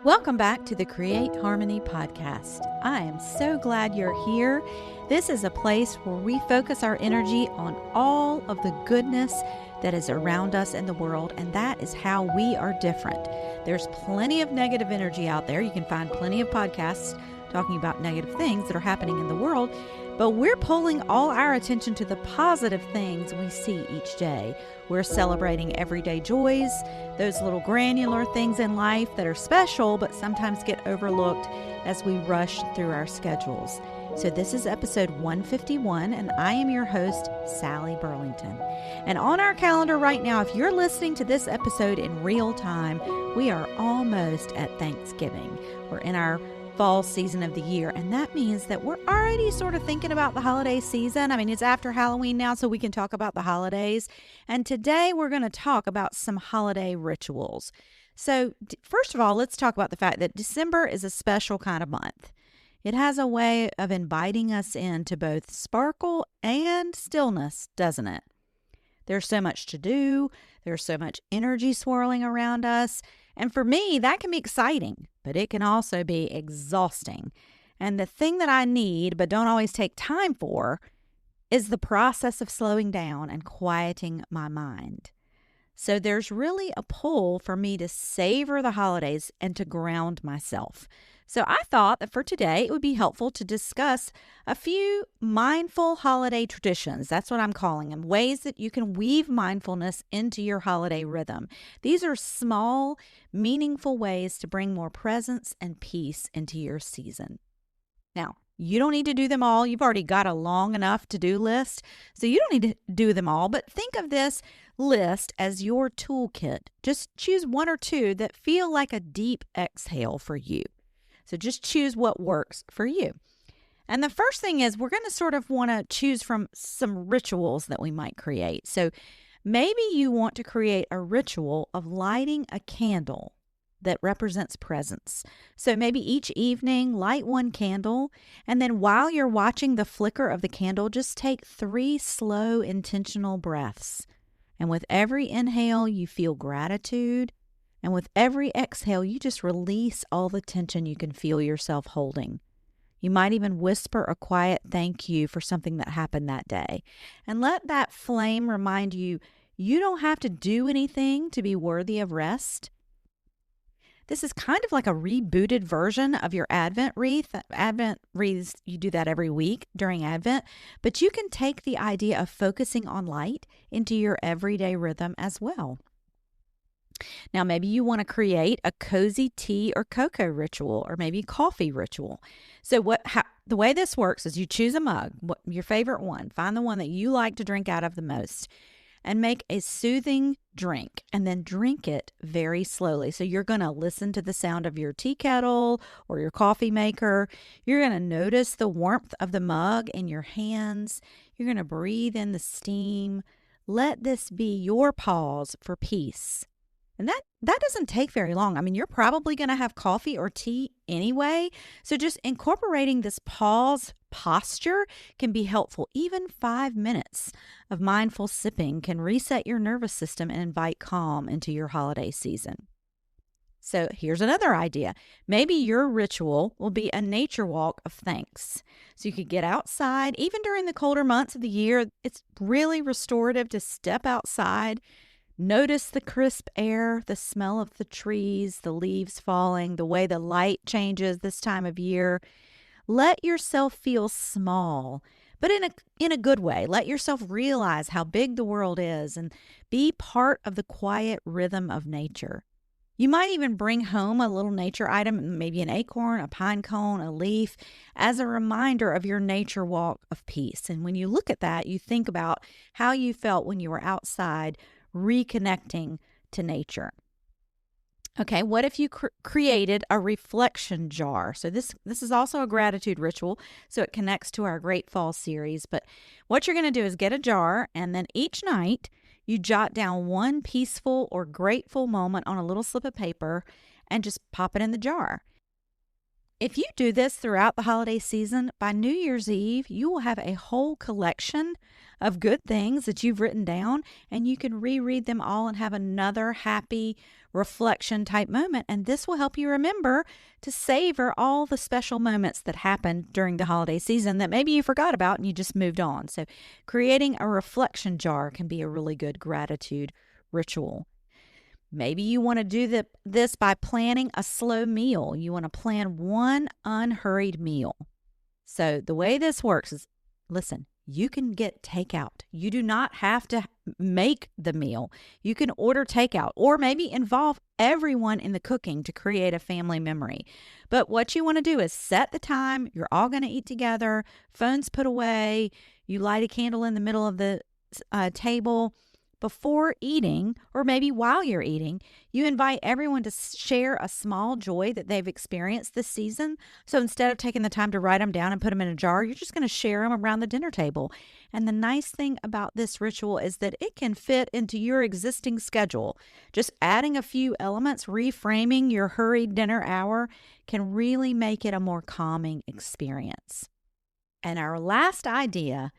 Welcome back to the Create Harmony podcast. I am so glad you're here. This is a place where we focus our energy on all of the goodness that is around us in the world, and that is how we are different. There's plenty of negative energy out there. You can find plenty of podcasts talking about negative things that are happening in the world, but we're pulling all our attention to the positive things we see each day. We're celebrating everyday joys, those little granular things in life that are special but sometimes get overlooked as we rush through our schedules. So this is episode 151, and I am your host, Sally Burlington. And on our calendar right now, if you're listening to this episode in real time, we are almost at Thanksgiving. We're in our fall season of the year, and that means that we're already sort of thinking about the holiday season. I mean, it's after Halloween now, so we can talk about the holidays. And today we're going to talk about some holiday rituals. So first of all, let's talk about the fact that December is a special kind of month. It has a way of inviting us into both sparkle and stillness, doesn't it? There's so much to do. There's so much energy swirling around us. And for me, that can be exciting, but it can also be exhausting. And the thing that I need, but don't always take time for, is the process of slowing down and quieting my mind. So there's really a pull for me to savor the holidays and to ground myself. So I thought that for today, it would be helpful to discuss a few mindful holiday traditions. That's what I'm calling them, ways that you can weave mindfulness into your holiday rhythm. These are small, meaningful ways to bring more presence and peace into your season. Now, you don't need to do them all. You've already got a long enough to-do list, so you don't need to do them all, but think of this list as your toolkit. Just choose one or two that feel like a deep exhale for you. So just choose what works for you. And the first thing is we're going to sort of want to choose from some rituals that we might create. So maybe you want to create a ritual of lighting a candle that represents presence. So maybe each evening, light one candle, and then while you're watching the flicker of the candle, just take 3 slow, intentional breaths. And with every inhale, you feel gratitude. And with every exhale, you just release all the tension you can feel yourself holding. You might even whisper a quiet thank you for something that happened that day. And let that flame remind you, you don't have to do anything to be worthy of rest. This is kind of like a rebooted version of your Advent wreath. Advent wreaths, you do that every week during Advent, but you can take the idea of focusing on light into your everyday rhythm as well. Now, maybe you want to create a cozy tea or cocoa ritual, or maybe coffee ritual. So the way this works is you choose a mug, your favorite one, find the one that you like to drink out of the most, and make a soothing drink, and then drink it very slowly. So you're going to listen to the sound of your tea kettle or your coffee maker. You're going to notice the warmth of the mug in your hands. You're going to breathe in the steam. Let this be your pause for peace. And that doesn't take very long. I mean, you're probably going to have coffee or tea anyway. So just incorporating this pause posture can be helpful. Even 5 minutes of mindful sipping can reset your nervous system and invite calm into your holiday season. So here's another idea. Maybe your ritual will be a nature walk of thanks. So you could get outside. Even during the colder months of the year, it's really restorative to step outside. Notice the crisp air, the smell of the trees, the leaves falling, the way the light changes this time of year. Let yourself feel small, but in a good way. Let yourself realize how big the world is and be part of the quiet rhythm of nature. You might even bring home a little nature item, maybe an acorn, a pine cone, a leaf, as a reminder of your nature walk of peace. And when you look at that, you think about how you felt when you were outside reconnecting to nature. Okay, what if you created a reflection jar? So this is also a gratitude ritual, so it connects to our Great Fall series. But what you're going to do is get a jar, and then each night you jot down one peaceful or grateful moment on a little slip of paper and just pop it in the jar. If you do this throughout the holiday season, by New Year's Eve, you will have a whole collection of good things that you've written down, and you can reread them all and have another happy reflection type moment. And this will help you remember to savor all the special moments that happened during the holiday season that maybe you forgot about and you just moved on. So creating a reflection jar can be a really good gratitude ritual. Maybe you want to do this by planning a slow meal. You want to plan one unhurried meal. So the way this works is, listen, you can get takeout. You do not have to make the meal. You can order takeout or maybe involve everyone in the cooking to create a family memory. But what you want to do is set the time. You're all going to eat together. Phones put away. You light a candle in the middle of the table. Before eating, or maybe while you're eating, you invite everyone to share a small joy that they've experienced this season. So instead of taking the time to write them down and put them in a jar, you're just going to share them around the dinner table. And the nice thing about this ritual is that it can fit into your existing schedule. Just adding a few elements, reframing your hurried dinner hour can really make it a more calming experience. And our last idea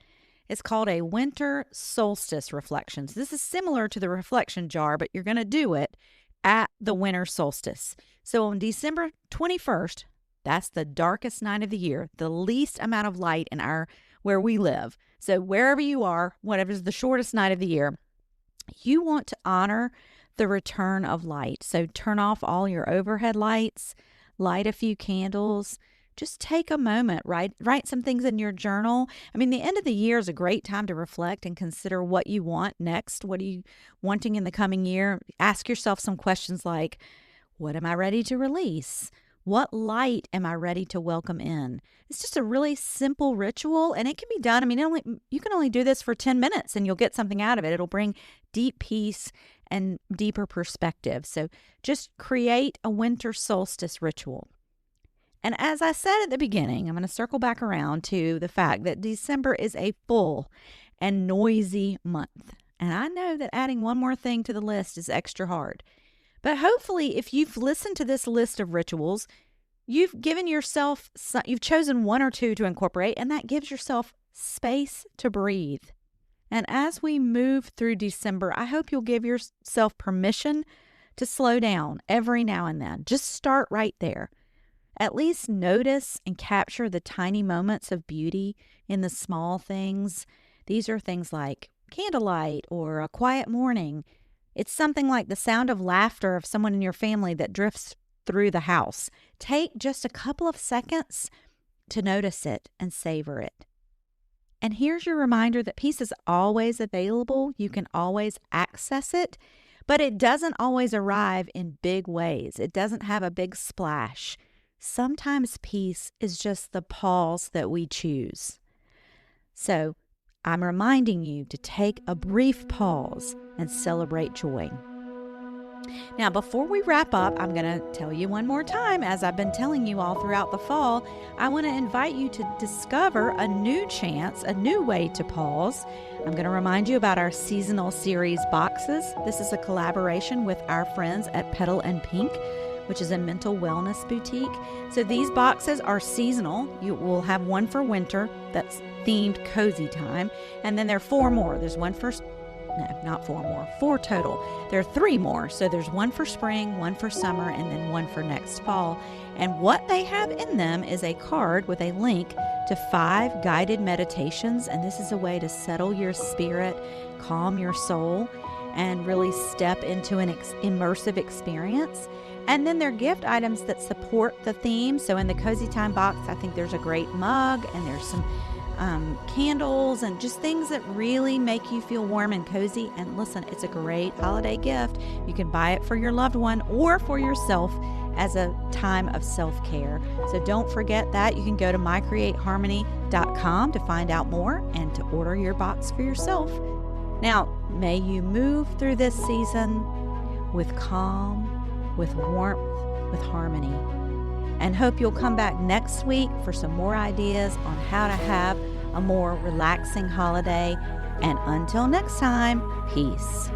is called a Winter Solstice reflection. So this is similar to the reflection jar, but you're going to do it at the Winter Solstice. So on December 21st, that's the darkest night of the year, the least amount of light in where we live. So wherever you are, whatever's the shortest night of the year, you want to honor the return of light. So turn off all your overhead lights, light a few candles. Just take a moment, write some things in your journal. I mean, the end of the year is a great time to reflect and consider what you want next. What are you wanting in the coming year? Ask yourself some questions like, what am I ready to release? What light am I ready to welcome in? It's just a really simple ritual, and it can be done. I mean, you can only do this for 10 minutes, and you'll get something out of it. It'll bring deep peace and deeper perspective. So just create a winter solstice ritual. And as I said at the beginning, I'm going to circle back around to the fact that December is a full and noisy month. And I know that adding one more thing to the list is extra hard. But hopefully, if you've listened to this list of rituals, you've chosen one or two to incorporate, and that gives yourself space to breathe. And as we move through December, I hope you'll give yourself permission to slow down every now and then. Just start right there. At least notice and capture the tiny moments of beauty in the small things. These are things like candlelight or a quiet morning. It's something like the sound of laughter of someone in your family that drifts through the house. Take just a couple of seconds to notice it and savor it. And here's your reminder that peace is always available. You can always access it, but it doesn't always arrive in big ways. It doesn't have a big splash. Sometimes peace is just the pause that we choose. So I'm reminding you to take a brief pause and celebrate joy. Now, before we wrap up, I'm going to tell you one more time, as I've been telling you all throughout the fall, I want to invite you to discover a new way to pause. I'm going to remind you about our seasonal series boxes. This is a collaboration with our friends at Petal and Pink, which is a mental wellness boutique. So these boxes are seasonal. You will have one for winter that's themed cozy time. And then there are four more. There's one for, no, not four more, four total. There are three more. So there's one for spring, one for summer, and then one for next fall. And what they have in them is a card with a link to 5 guided meditations. And this is a way to settle your spirit, calm your soul, and really step into an immersive experience. And then there are gift items that support the theme. So in the Cozy Time box, I think there's a great mug, and there's some candles and just things that really make you feel warm and cozy. And listen, it's a great holiday gift. You can buy it for your loved one or for yourself as a time of self-care. So don't forget that. You can go to mycreateharmony.com to find out more and to order your box for yourself. Now, may you move through this season with calm, with warmth, with harmony. And hope you'll come back next week for some more ideas on how to have a more relaxing holiday. And until next time, peace.